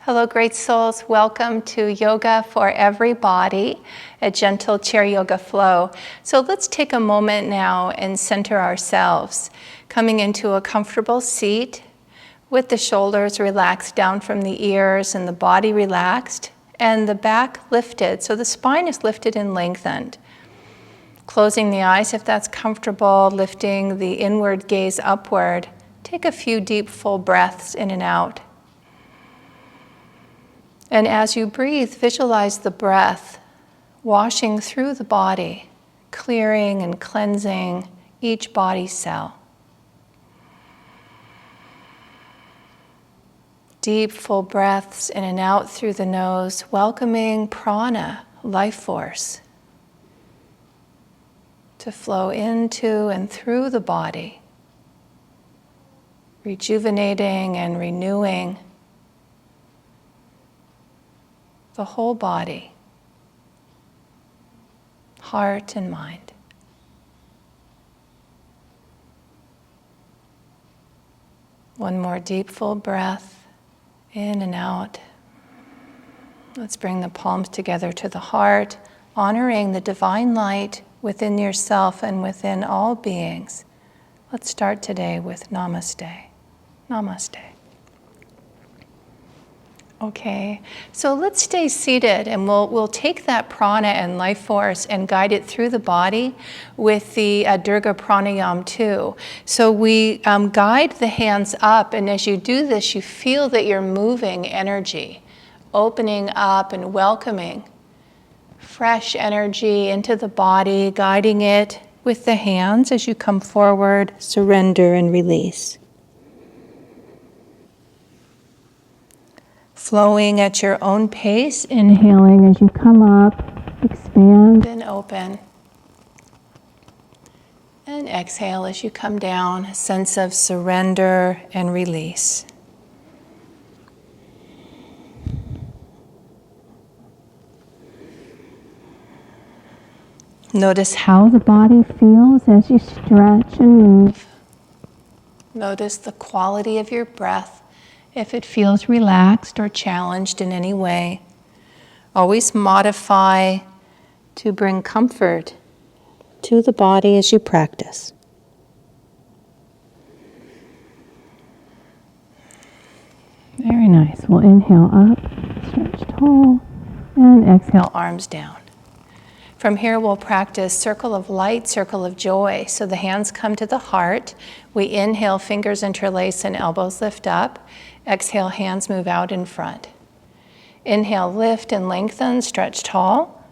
Hello, great souls. Welcome to Yoga for Everybody, a gentle chair yoga flow. So let's take a moment now and center ourselves, coming into a comfortable seat with the shoulders relaxed down from the ears and the body relaxed and the back lifted. So the spine is lifted and lengthened. Closing the eyes if that's comfortable, lifting the inward gaze upward. Take a few deep, full breaths in and out. And as you breathe, visualize the breath washing through the body, clearing and cleansing each body cell. Deep, full breaths in and out through the nose, welcoming prana, life force, to flow into and through the body, rejuvenating and renewing the whole body, heart and mind. One more deep, full breath in and out. Let's bring the palms together to the heart, honoring the divine light within yourself and within all beings. Let's start today with Namaste. Namaste. Okay, so let's stay seated and we'll take that prana and life force and guide it through the body with the Durga Pranayam too. So we guide the hands up, and as you do this, you feel that you're moving energy, opening up and welcoming fresh energy into the body, guiding it with the hands as you come forward, surrender and release. Flowing at your own pace, inhaling as you come up, expand and open. And exhale as you come down, a sense of surrender and release. Notice how the body feels as you stretch and move. Notice the quality of your breath. If it feels relaxed or challenged in any way, always modify to bring comfort to the body as you practice. Very nice. We'll inhale up, stretch tall, and exhale, arms down. From here, we'll practice circle of light, circle of joy. So the hands come to the heart. We inhale, fingers interlace and elbows lift up. Exhale, hands move out in front. Inhale, lift and lengthen, stretch tall.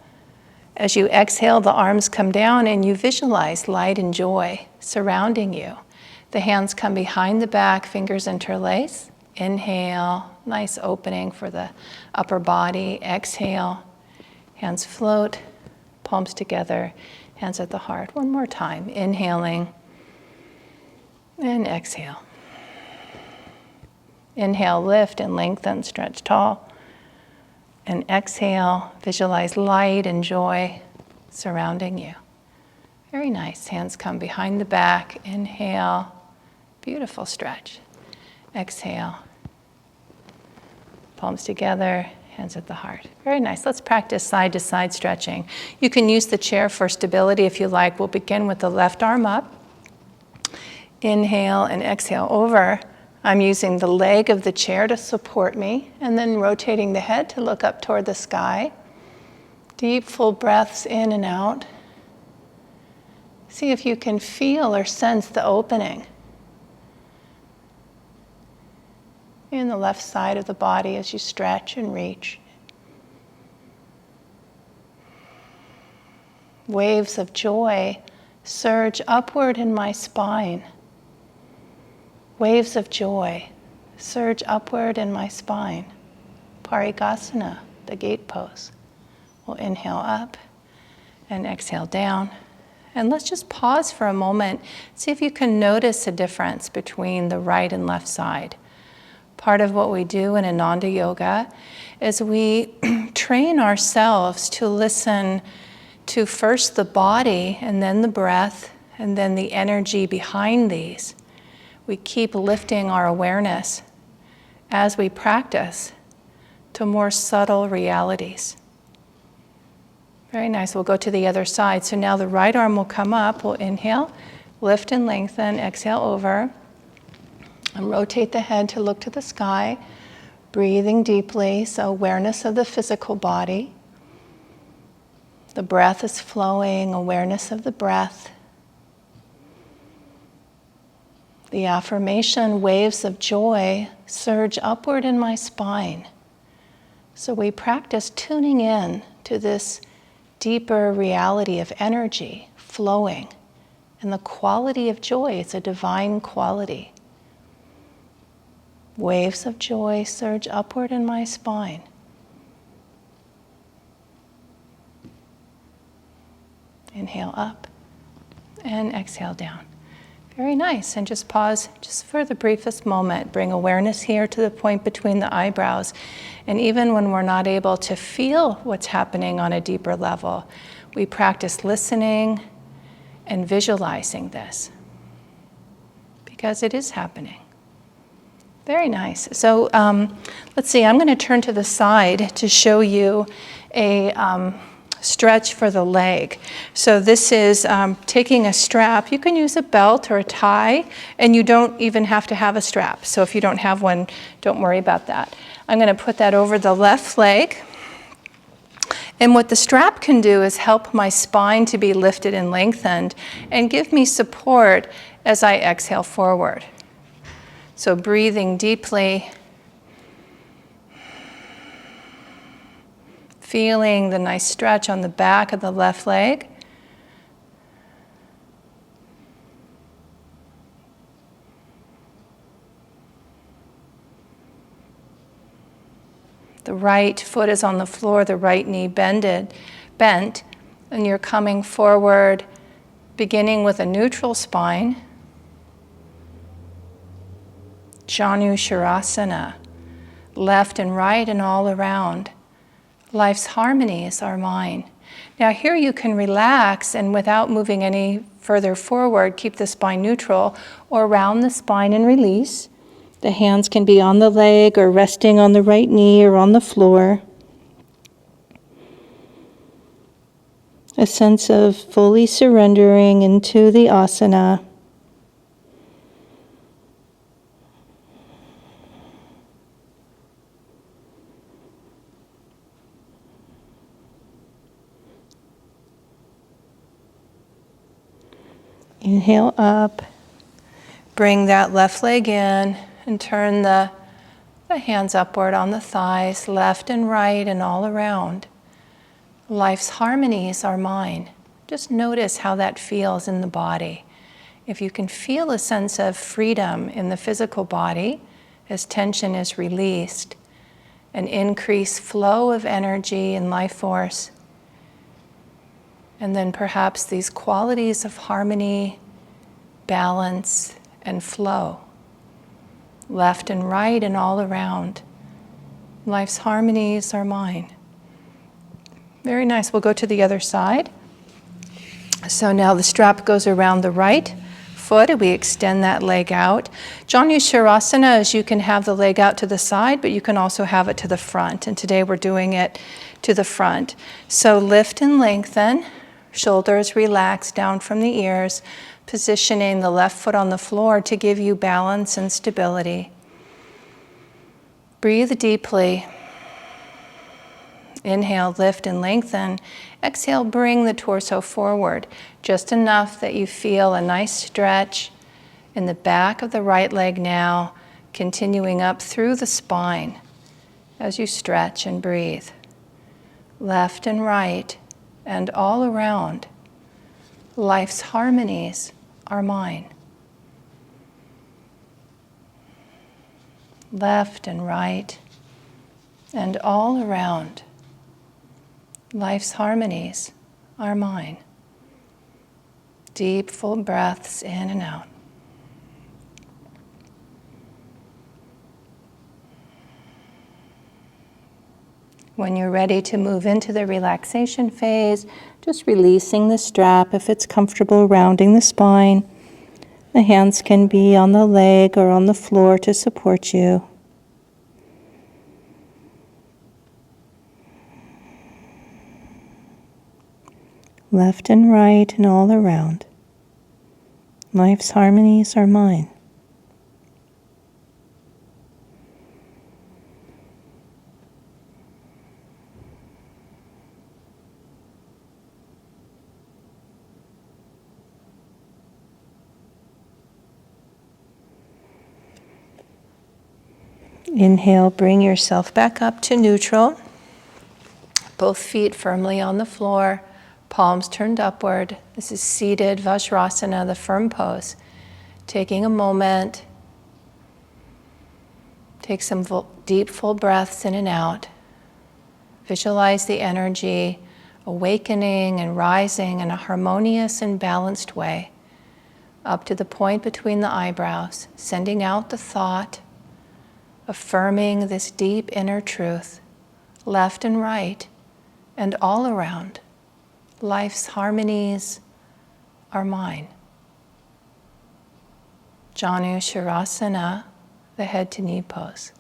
As you exhale, the arms come down and you visualize light and joy surrounding you. The hands come behind the back, fingers interlace. Inhale, nice opening for the upper body. Exhale, hands float. Palms together, hands at the heart. One more time, inhaling and exhale. Inhale, lift and lengthen, stretch tall. And exhale, visualize light and joy surrounding you. Very nice, hands come behind the back. Inhale, beautiful stretch. Exhale, palms together, hands at the heart. Very nice. Let's practice side to side stretching. You can use the chair for stability if you like. We'll begin with the left arm up. Inhale and exhale over. I'm using the leg of the chair to support me, and then rotating the head to look up toward the sky. Deep, full breaths in and out. See if you can feel or sense the opening in the left side of the body as you stretch and reach. Waves of joy surge upward in my spine. Waves of joy surge upward in my spine. Parigasana, the gate pose. We'll inhale up and exhale down. And let's just pause for a moment. See if you can notice a difference between the right and left side. Part of what we do in Ananda Yoga is we train ourselves to listen to first the body and then the breath and then the energy behind these. We keep lifting our awareness as we practice to more subtle realities. Very nice. We'll go to the other side. So now the right arm will come up. We'll inhale, lift and lengthen, exhale over, and rotate the head to look to the sky, breathing deeply, so awareness of the physical body. The breath is flowing, awareness of the breath. The affirmation, waves of joy, surge upward in my spine. So we practice tuning in to this deeper reality of energy flowing. And the quality of joy, it's a divine quality. Waves of joy surge upward in my spine. Inhale up and exhale down. Very nice. And just pause just for the briefest moment. Bring awareness here to the point between the eyebrows. And even when we're not able to feel what's happening on a deeper level, we practice listening and visualizing this, because it is happening. Very nice. So let's see, I'm going to turn to the side to show you a stretch for the leg. So this is taking a strap. You can use a belt or a tie, and you don't even have to have a strap. So if you don't have one, don't worry about that. I'm going to put that over the left leg. And what the strap can do is help my spine to be lifted and lengthened and give me support as I exhale forward. So breathing deeply, feeling the nice stretch on the back of the left leg. The right foot is on the floor, the right knee bent, and you're coming forward, beginning with a neutral spine. Janu Shavasana, left and right and all around. Life's harmonies are mine. Now here you can relax and without moving any further forward, keep the spine neutral or round the spine and release. The hands can be on the leg or resting on the right knee or on the floor. A sense of fully surrendering into the asana. Inhale up, bring that left leg in and turn the hands upward on the thighs, left and right and all around. Life's harmonies are mine. Just notice how that feels in the body. If you can feel a sense of freedom in the physical body as tension is released, an increased flow of energy and life force, and then perhaps these qualities of harmony, balance, and flow, left and right and all around. Life's harmonies are mine. Very nice. We'll go to the other side. So now the strap goes around the right foot, and we extend that leg out. Janu Shavasana is you can have the leg out to the side, but you can also have it to the front. And today we're doing it to the front. So lift and lengthen. Shoulders relax down from the ears, positioning the left foot on the floor to give you balance and stability. Breathe deeply. Inhale, lift and lengthen. Exhale, bring the torso forward, just enough that you feel a nice stretch in the back of the right leg now, continuing up through the spine as you stretch and breathe. Left and right and all around. Life's harmonies are mine. Left and right and all around. Life's harmonies are mine. Deep, full breaths in and out. When you're ready to move into the relaxation phase, just releasing the strap if it's comfortable, rounding the spine. The hands can be on the leg or on the floor to support you. left and right and all around. Life's harmonies are mine. Inhale, bring yourself back up to neutral. Both feet firmly on the floor, palms turned upward. This is seated Vajrasana, the firm pose. Taking a moment, take some deep, full breaths in and out. Visualize the energy awakening and rising in a harmonious and balanced way, up to the point between the eyebrows, sending out the thought, affirming this deep inner truth, left and right, and all around. Life's harmonies are mine. Janu Shirasana, the head to knee pose.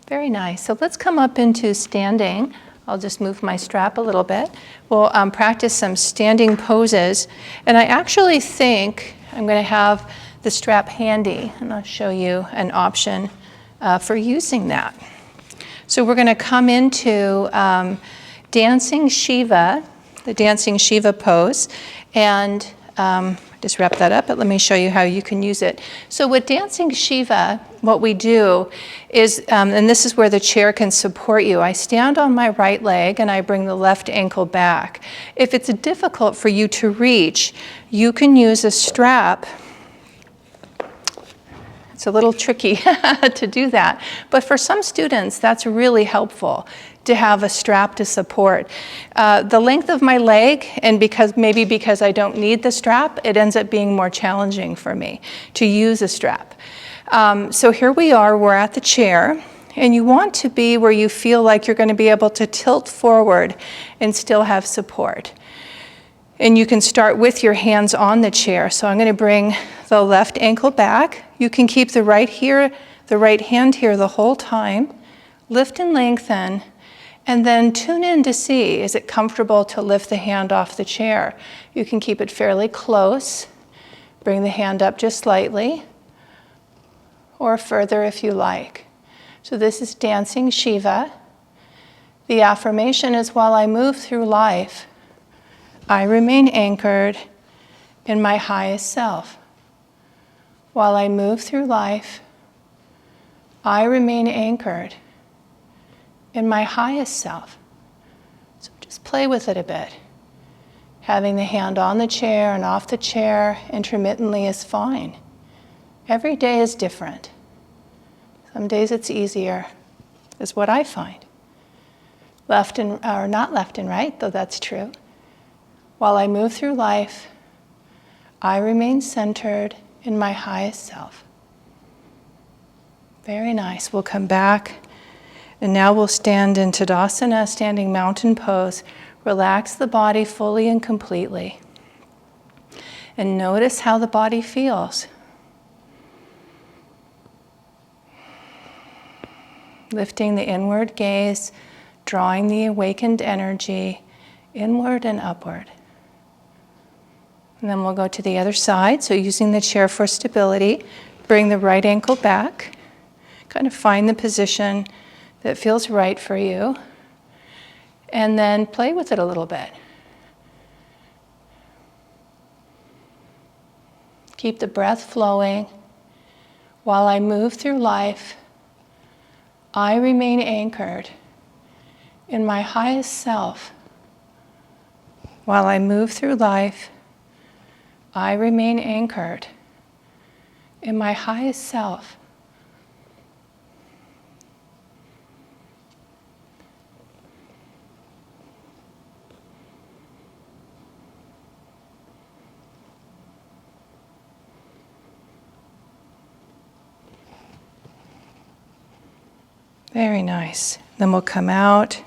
Very nice. So let's come up into standing. I'll just move my strap a little bit. We'll practice some standing poses. And I actually think I'm going to have the strap handy, and I'll show you an option for using that. So we're going to come into Dancing Shiva, the Dancing Shiva pose, and just wrap that up, but let me show you how you can use it. So with Dancing Shiva, what we do is, and this is where the chair can support you, I stand on my right leg and I bring the left ankle back. If it's difficult for you to reach, you can use a strap. It's a little tricky to do that, but for some students, that's really helpful to have a strap to support. The length of my leg, and maybe because I don't need the strap, it ends up being more challenging for me to use a strap. So here we are, we're at the chair, and you want to be where you feel like you're going to be able to tilt forward and still have support. And you can start with your hands on the chair. So I'm going to bring the left ankle back. You can keep the right hand here the whole time. Lift and lengthen, and then tune in to see, is it comfortable to lift the hand off the chair? You can keep it fairly close. Bring the hand up just slightly, or further if you like. So this is Dancing Shiva. The affirmation is, while I move through life, I remain anchored in my highest self. While I move through life, I remain anchored in my highest self. So just play with it a bit. Having the hand on the chair and off the chair intermittently is fine. Every day is different. Some days it's easier, is what I find. Not left and right, though that's true. While I move through life, I remain centered in my highest self. Very nice. We'll come back, and now we'll stand in Tadasana, standing mountain pose. Relax the body fully and completely. And notice how the body feels. Lifting the inward gaze, drawing the awakened energy inward and upward. And then we'll go to the other side. So using the chair for stability, bring the right ankle back. Kind of find the position that feels right for you. And then play with it a little bit. Keep the breath flowing. While I move through life, I remain anchored in my highest self. While I move through life, I remain anchored in my highest self. Very nice. Then we'll come out,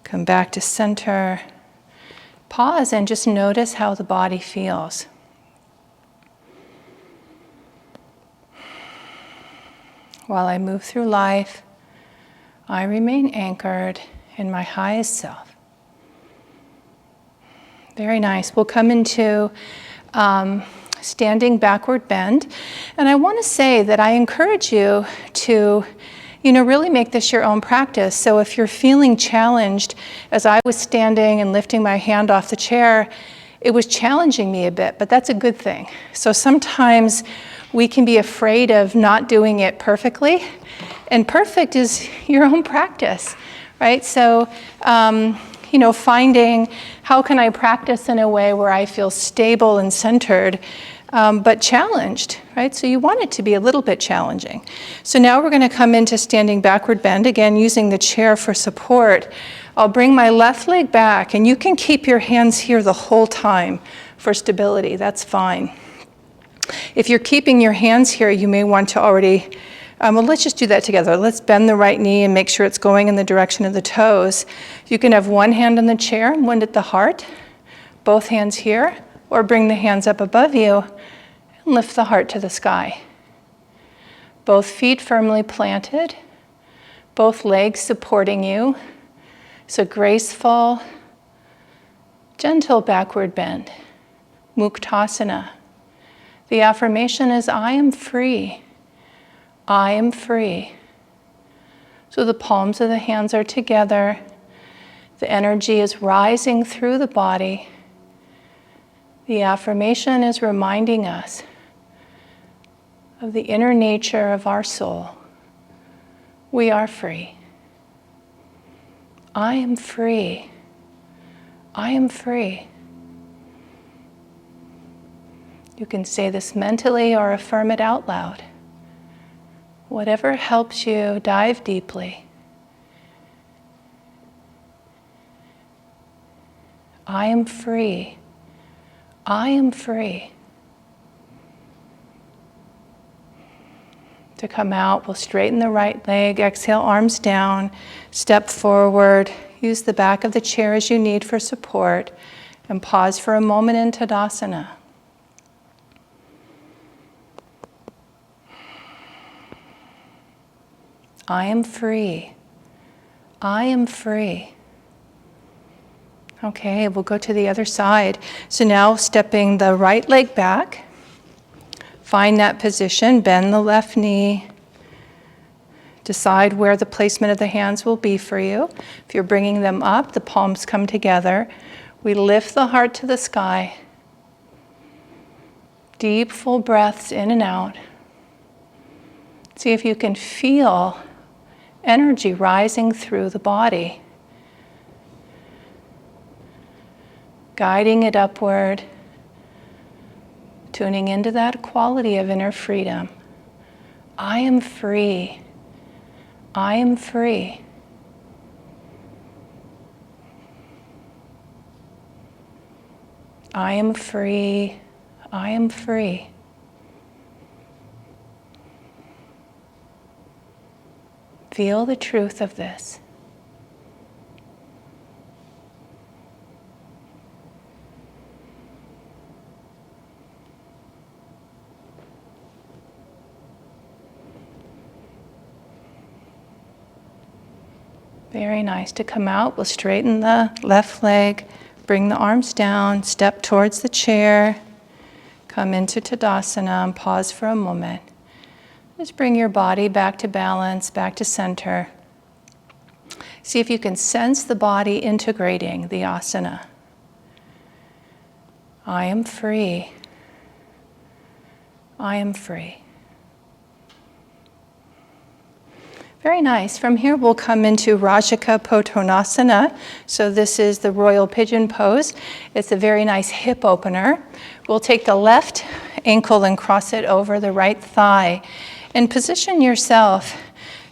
come back to center. Pause and just notice how the body feels. While I move through life, I remain anchored in my highest self. Very nice. We'll come into standing backward bend. And I want to say that I encourage you to, really make this your own practice. So if you're feeling challenged, as I was standing and lifting my hand off the chair, it was challenging me a bit, but that's a good thing. So sometimes we can be afraid of not doing it perfectly, and perfect is your own practice, right? So, finding how can I practice in a way where I feel stable and centered, but challenged, right? So you want it to be a little bit challenging. So now we're going to come into standing backward bend, again using the chair for support. I'll bring my left leg back, and you can keep your hands here the whole time for stability. That's fine. If you're keeping your hands here, you may want to already, let's just do that together. Let's bend the right knee and make sure it's going in the direction of the toes. You can have one hand on the chair and one at the heart, both hands here, or bring the hands up above you and lift the heart to the sky. Both feet firmly planted, both legs supporting you. So graceful, gentle backward bend, Muktasana. The affirmation is, I am free. I am free. So the palms of the hands are together. The energy is rising through the body. The affirmation is reminding us of the inner nature of our soul. We are free. I am free. I am free. You can say this mentally or affirm it out loud. Whatever helps you dive deeply. I am free. I am free. To come out, we'll straighten the right leg, exhale, arms down, step forward, use the back of the chair as you need for support, and pause for a moment in Tadasana. I am free. I am free. Okay, we'll go to the other side. So now stepping the right leg back, find that position, bend the left knee, decide where the placement of the hands will be for you. If you're bringing them up, the palms come together. We lift the heart to the sky. Deep, full breaths in and out. See if you can feel energy rising through the body, guiding it upward, tuning into that quality of inner freedom. I am free. I am free. I am free. I am free. Feel the truth of this. Very nice. To come out, we'll straighten the left leg, bring the arms down, step towards the chair, come into Tadasana and pause for a moment. Just bring your body back to balance, back to center. See if you can sense the body integrating the asana. I am free. I am free. Very nice. From here we'll come into Rajaka Pottanasana. So this is the royal pigeon pose. It's a very nice hip opener. We'll take the left ankle and cross it over the right thigh. And position yourself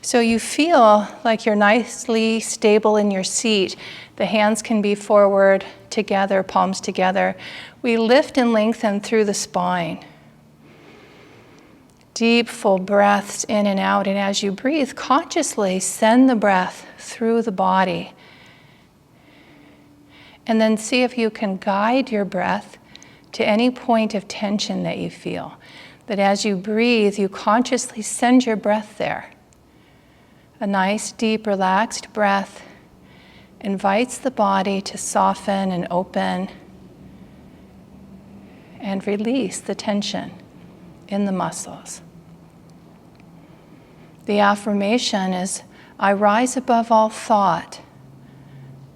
so you feel like you're nicely stable in your seat. The hands can be forward together, palms together. We lift and lengthen through the spine. Deep, full breaths in and out. And as you breathe, consciously send the breath through the body. And then see if you can guide your breath to any point of tension that you feel. That as you breathe, you consciously send your breath there. A nice, deep, relaxed breath invites the body to soften and open. and release the tension in the muscles. The affirmation is, I rise above all thought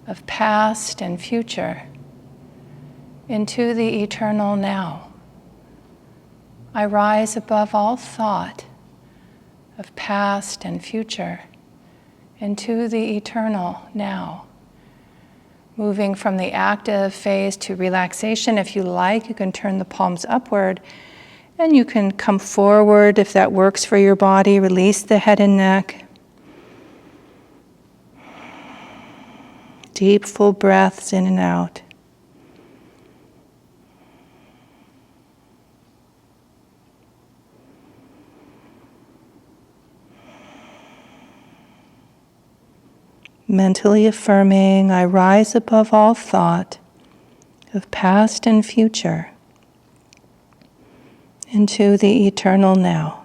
of past and future into the eternal now. I rise above all thought of past and future into the eternal now. Moving from the active phase to relaxation. If you like, you can turn the palms upward and you can come forward if that works for your body. Release the head and neck. Deep, full breaths in and out. Mentally affirming, I rise above all thought of past and future into the eternal now.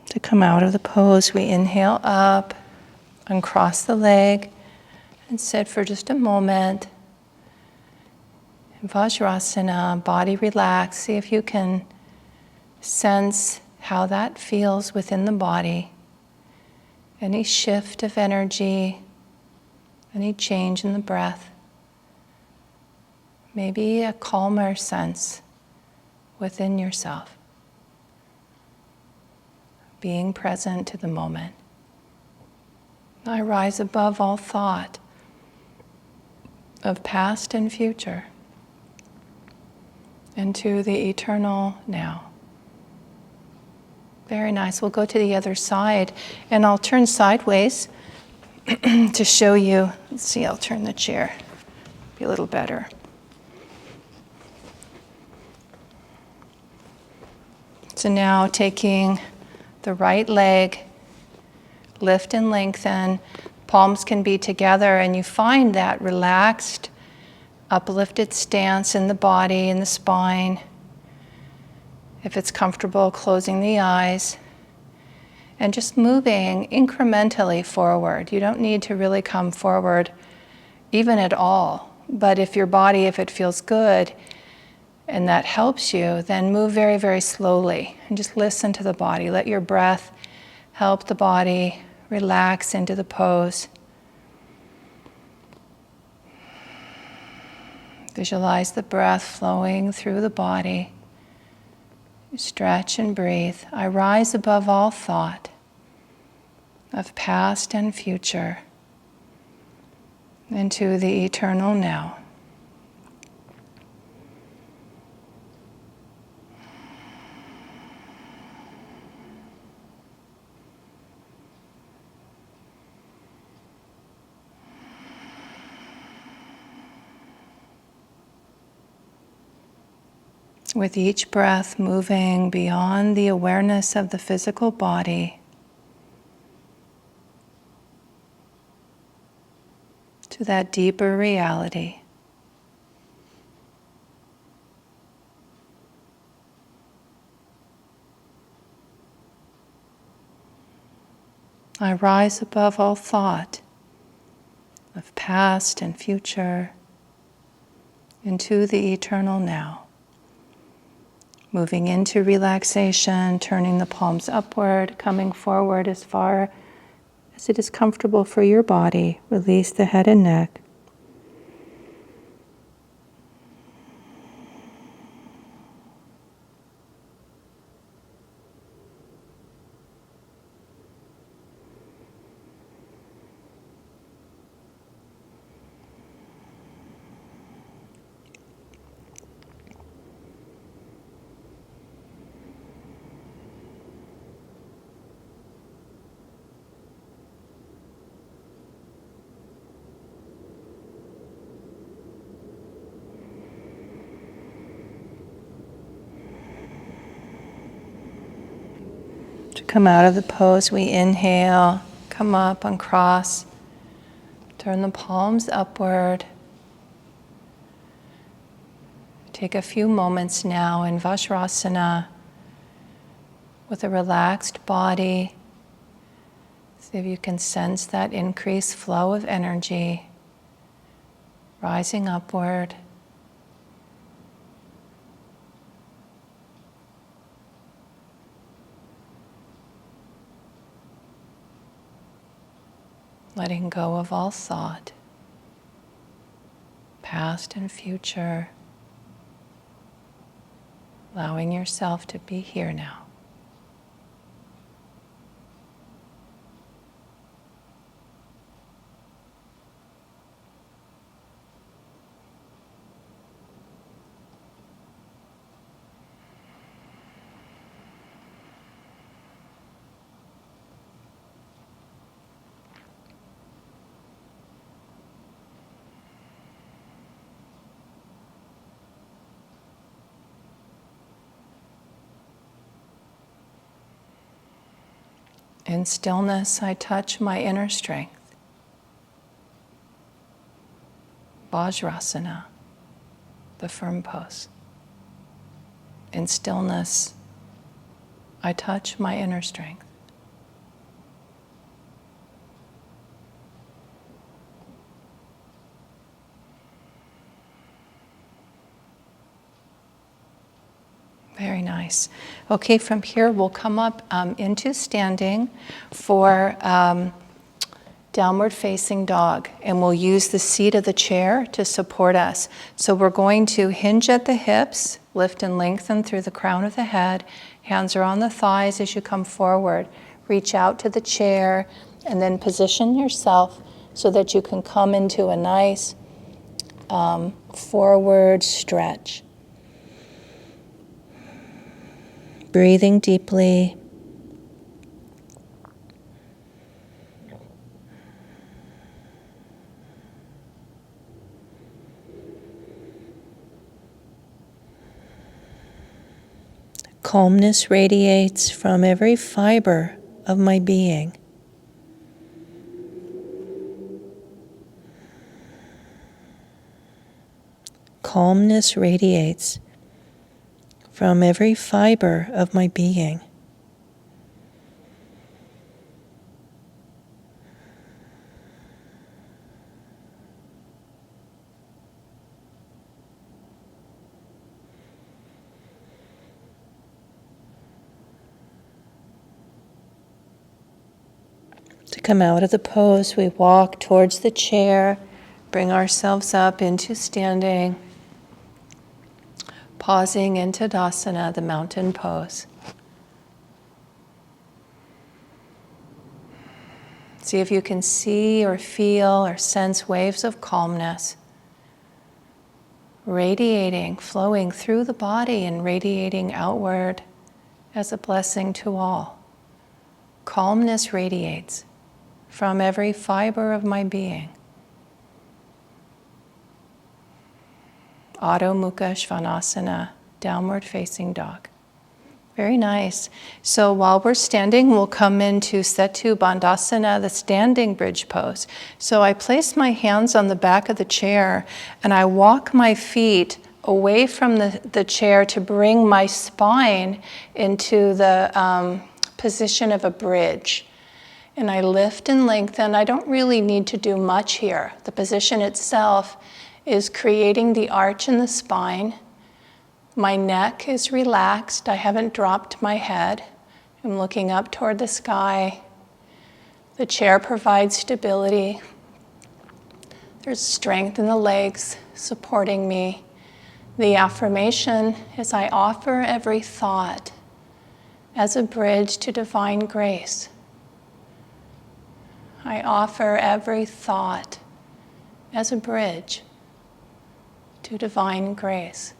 To come out of the pose, we inhale up, uncross the leg, and sit for just a moment. In Vajrasana, body relaxed. See if you can sense how that feels within the body. Any shift of energy, any change in the breath. Maybe a calmer sense within yourself. Being present to the moment. I rise above all thought of past and future into the eternal now. Very nice. We'll go to the other side and I'll turn sideways to show you. Let's see, I'll turn the chair. Be a little better. So now taking the right leg, lift and lengthen. Palms can be together and you find that relaxed, uplifted stance in the body, in the spine. If it's comfortable, closing the eyes. And just moving incrementally forward. You don't need to really come forward even at all. But if your body, if it feels good, and that helps you, then move very, very slowly and just listen to the body. Let your breath help the body relax into the pose. Visualize the breath flowing through the body. Stretch and breathe. I rise above all thought of past and future into the eternal now. With each breath moving beyond the awareness of the physical body to that deeper reality. I rise above all thought of past and future into the eternal now. Moving into relaxation, turning the palms upward, coming forward as far as it is comfortable for your body. Release the head and neck. To come out of the pose, we inhale, come up, uncross. Turn the palms upward. Take a few moments now in Vajrasana with a relaxed body. See if you can sense that increased flow of energy rising upward. Letting go of all thought, past and future, allowing yourself to be here now. In stillness, I touch my inner strength. Vajrasana, the firm pose. In stillness, I touch my inner strength. Very nice. Okay, from here we'll come up into standing for downward facing dog, and we'll use the seat of the chair to support us. So we're going to hinge at the hips, lift and lengthen through the crown of the head. Hands are on the thighs as you come forward. Reach out to the chair and then position yourself so that you can come into a nice forward stretch. Breathing deeply. Calmness radiates from every fiber of my being. Calmness radiates from every fiber of my being. To come out of the pose, we walk towards the chair, bring ourselves up into standing, pausing in Tadasana, the mountain pose. See if you can see or feel or sense waves of calmness radiating, flowing through the body and radiating outward as a blessing to all. Calmness radiates from every fiber of my being. Adho Mukha Svanasana, downward facing dog. Very nice. So while we're standing, we'll come into Setu Bandhasana, the standing bridge pose. So I place my hands on the back of the chair and I walk my feet away from the chair to bring my spine into the position of a bridge. And I lift and lengthen. I don't really need to do much here. The position itself is creating the arch in the spine. My neck is relaxed. I haven't dropped my head. I'm looking up toward the sky. The chair provides stability. There's strength in the legs supporting me. The affirmation is I offer every thought as a bridge to divine grace. I offer every thought as a bridge to divine grace.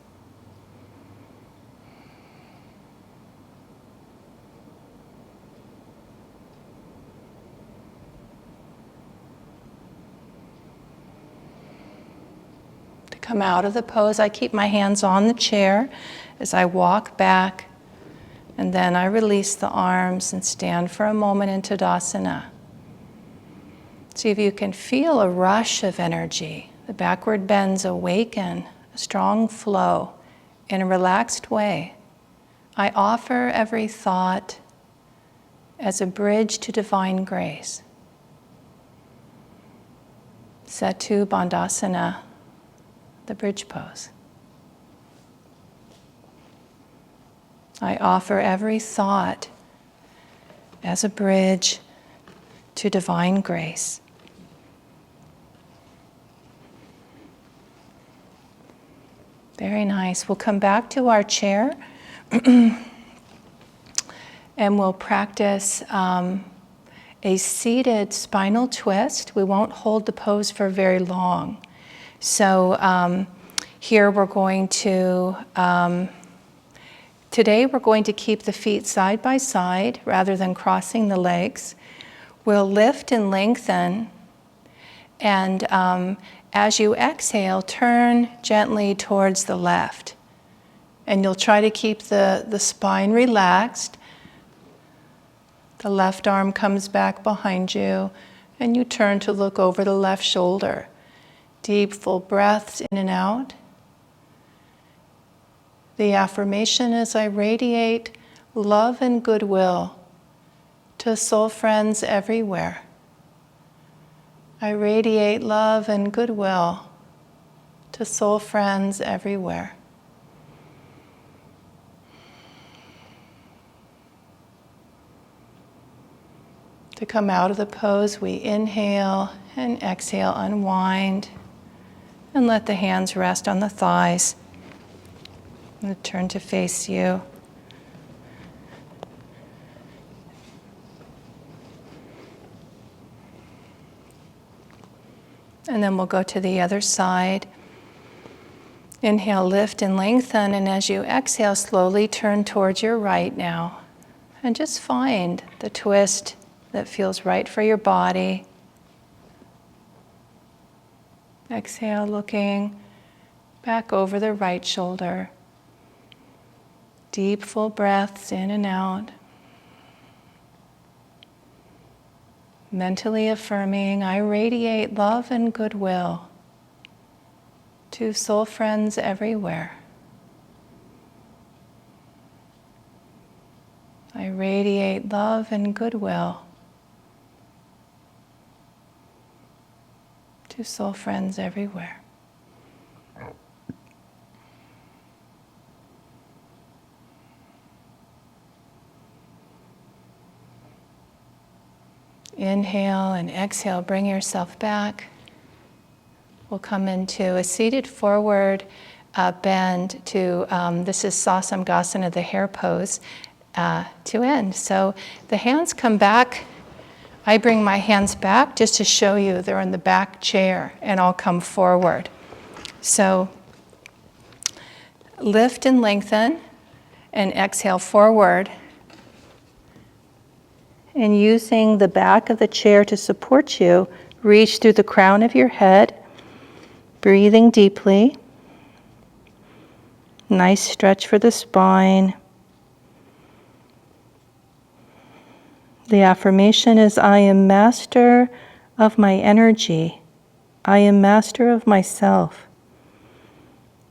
To come out of the pose, I keep my hands on the chair as I walk back, and then I release the arms and stand for a moment in Tadasana. See if you can feel a rush of energy. The backward bends awaken, a strong flow in a relaxed way. I offer every thought as a bridge to divine grace. Setu Bandhasana, the bridge pose. I offer every thought as a bridge to divine grace. Very nice. We'll come back to our chair and we'll practice a seated spinal twist. We won't hold the pose for very long. So here we're going to, today we're going to keep the feet side by side rather than crossing the legs. We'll lift and lengthen, and as you exhale, turn gently towards the left. And you'll try to keep the spine relaxed. The left arm comes back behind you, and you turn to look over the left shoulder. Deep, full breaths in and out. The affirmation is, I radiate love and goodwill to soul friends everywhere. I radiate love and goodwill to soul friends everywhere. To come out of the pose, we inhale and exhale, unwind, and let the hands rest on the thighs. And turn to face you. And then we'll go to the other side. Inhale, lift and lengthen, and as you exhale, slowly turn towards your right now. And just find the twist that feels right for your body. Exhale, looking back over the right shoulder. Deep, full breaths in and out. Mentally affirming, I radiate love and goodwill to soul friends everywhere. I radiate love and goodwill to soul friends everywhere. Inhale and exhale, bring yourself back. We'll come into a seated forward bend to, this is Sasamgasana, the hair pose, to end. So the hands come back. I bring my hands back just to show you they're in the back chair, and I'll come forward. So lift and lengthen and exhale forward. And using the back of the chair to support you, reach through the crown of your head, breathing deeply. Nice stretch for the spine. The affirmation is, I am master of my energy. I am master of myself.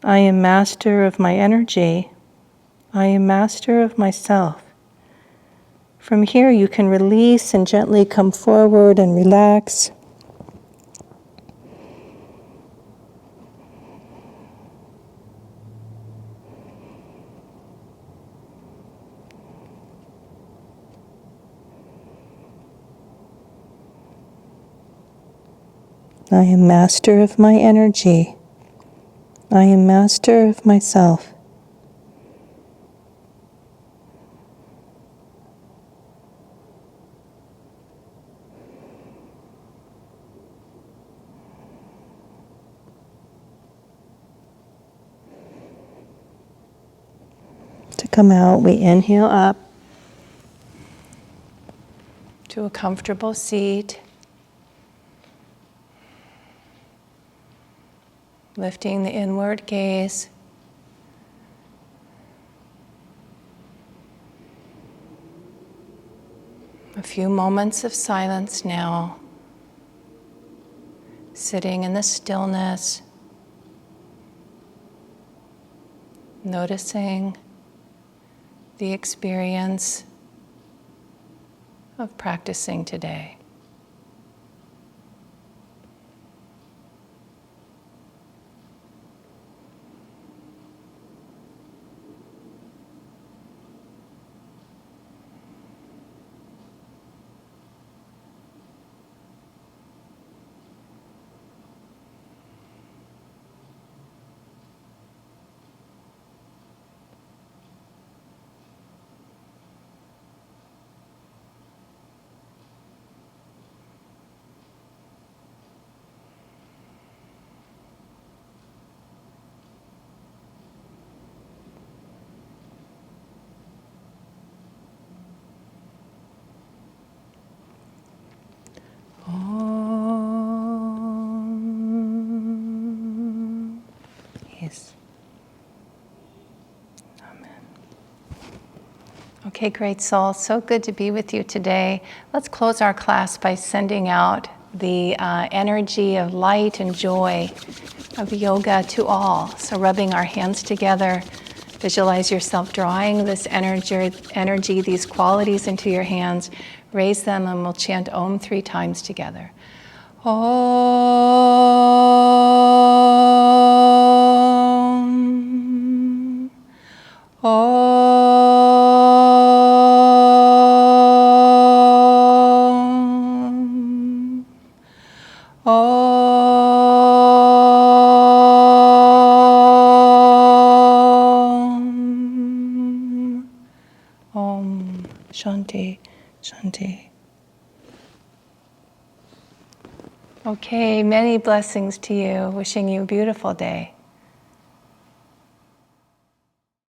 I am master of my energy. I am master of myself. From here, you can release and gently come forward and relax. I am master of my energy. I am master of myself. To come out, we inhale up to a comfortable seat. Lifting the inward gaze. A few moments of silence now. sitting in the stillness, noticing the experience of practicing today. Yes. Amen. Okay, great soul. So good to be with you today. Let's close our class by sending out the energy of light and joy of yoga to all. So rubbing our hands together, visualize yourself drawing this energy, these qualities into your hands. Raise them and we'll chant Om 3 times together. Om. Om. Om. Om. Shanti. Shanti. Okay, many blessings to you. Wishing you a beautiful day.